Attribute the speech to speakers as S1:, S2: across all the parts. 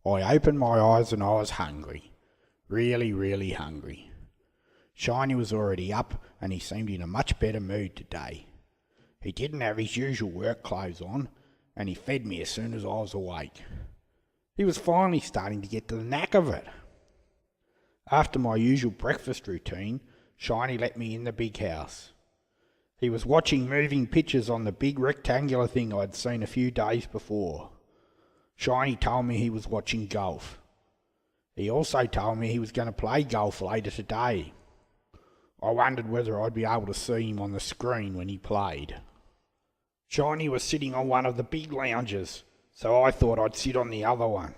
S1: I opened my eyes and I was hungry. Really, really hungry. Shiny was already up and he seemed in a much better mood today. He didn't have his usual work clothes on and he fed me as soon as I was awake. He was finally starting to get to the knack of it. After my usual breakfast routine, Shiny let me in the big house. He was watching moving pictures on the big rectangular thing I'd seen a few days before. Shiny told me he was watching golf. He also told me he was going to play golf later today. I wondered whether I'd be able to see him on the screen when he played. Shiny was sitting on one of the big lounges, so I thought I'd sit on the other one.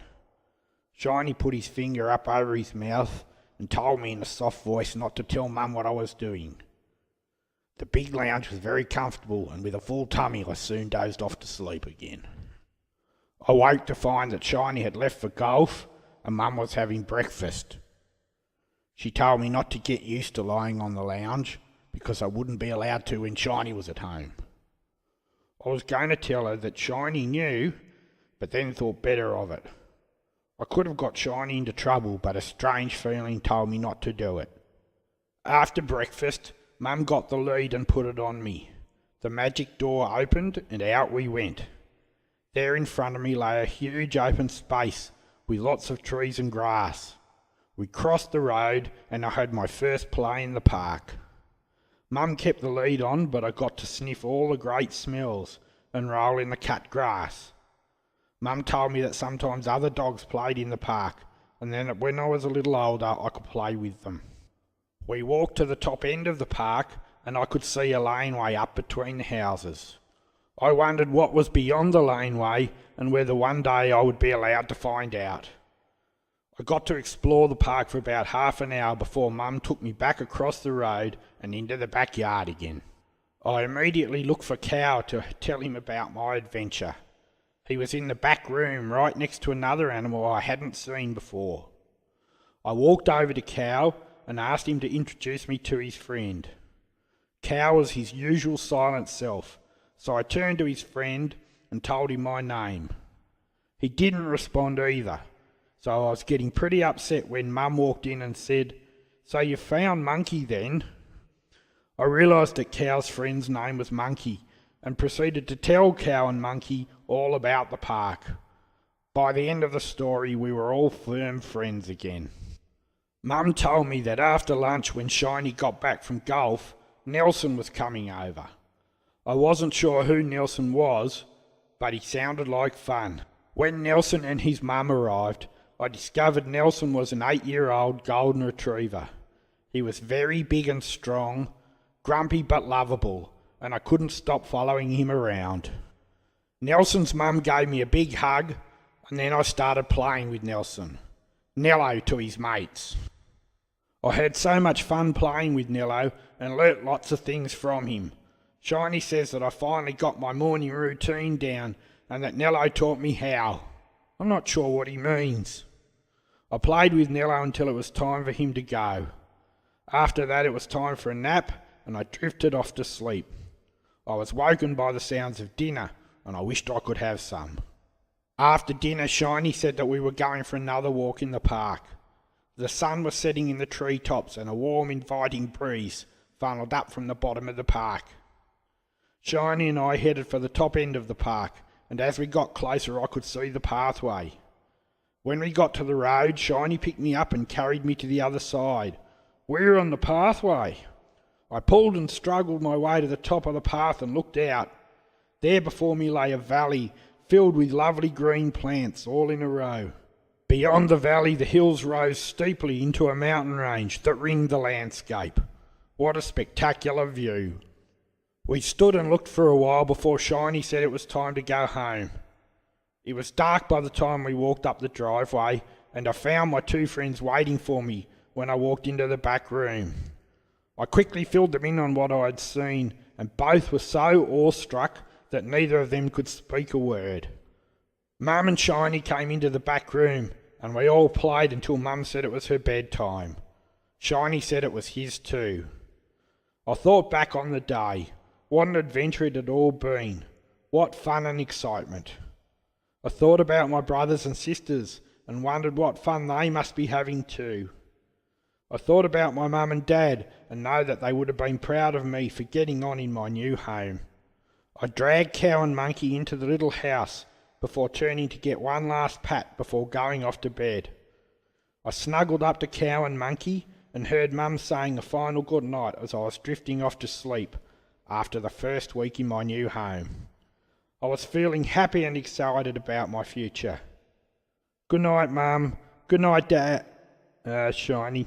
S1: Shiny put his finger up over his mouth and told me in a soft voice not to tell Mum what I was doing. The big lounge was very comfortable, and with a full tummy I soon dozed off to sleep again. I woke to find that Shiny had left for golf and Mum was having breakfast. She told me not to get used to lying on the lounge because I wouldn't be allowed to when Shiny was at home. I was going to tell her that Shiny knew, but then thought better of it. I could have got Shiny into trouble, but a strange feeling told me not to do it. After breakfast, Mum got the lead and put it on me. The magic door opened and out we went. There in front of me lay a huge open space with lots of trees and grass. We crossed the road and I had my first play in the park. Mum kept the lead on, but I got to sniff all the great smells and roll in the cut grass. Mum told me that sometimes other dogs played in the park, and then when I was a little older I could play with them. We walked to the top end of the park and I could see a laneway up between the houses. I wondered what was beyond the laneway and whether one day I would be allowed to find out. I got to explore the park for about half an hour before Mum took me back across the road and into the backyard again. I immediately looked for Cow to tell him about my adventure. He was in the back room right next to another animal I hadn't seen before. I walked over to Cow and asked him to introduce me to his friend. Cow was his usual silent self, so I turned to his friend and told him my name. He didn't respond either, so I was getting pretty upset when Mum walked in and said, "So you found Monkey then?" I realised that Cow's friend's name was Monkey and proceeded to tell Cow and Monkey all about the park. By the end of the story, we were all firm friends again. Mum told me that after lunch, when Shiny got back from golf, Nelson was coming over. I wasn't sure who Nelson was, but he sounded like fun. When Nelson and his mum arrived, I discovered Nelson was an 8-year-old golden retriever. He was very big and strong, grumpy but lovable, and I couldn't stop following him around. Nelson's mum gave me a big hug, and then I started playing with Nelson. Nello to his mates. I had so much fun playing with Nello and learnt lots of things from him. Shiny says that I finally got my morning routine down and that Nello taught me how. I'm not sure what he means. I played with Nello until it was time for him to go. After that it was time for a nap and I drifted off to sleep. I was woken by the sounds of dinner and I wished I could have some. After dinner, Shiny said that we were going for another walk in the park. The sun was setting in the treetops and a warm, inviting breeze funneled up from the bottom of the park. Shiny and I headed for the top end of the park, and as we got closer I could see the pathway. When we got to the road, Shiny picked me up and carried me to the other side. We're on the pathway. I pulled and struggled my way to the top of the path and looked out. There before me lay a valley filled with lovely green plants all in a row. Beyond the valley the hills rose steeply into a mountain range that ringed the landscape. What a spectacular view. We stood and looked for a while before Shiny said it was time to go home. It was dark by the time we walked up the driveway and I found my two friends waiting for me when I walked into the back room. I quickly filled them in on what I had seen and both were so awestruck that neither of them could speak a word. Mum and Shiny came into the back room and we all played until Mum said it was her bedtime. Shiny said it was his too. I thought back on the day. What an adventure it had all been. What fun and excitement. I thought about my brothers and sisters and wondered what fun they must be having too. I thought about my mum and dad and know that they would have been proud of me for getting on in my new home. I dragged Cow and Monkey into the little house before turning to get one last pat before going off to bed. I snuggled up to Cow and Monkey and heard Mum saying a final good night as I was drifting off to sleep after the first week in my new home. I was feeling happy and excited about my future. Good night, Mum. Good night, Dad. Shiny.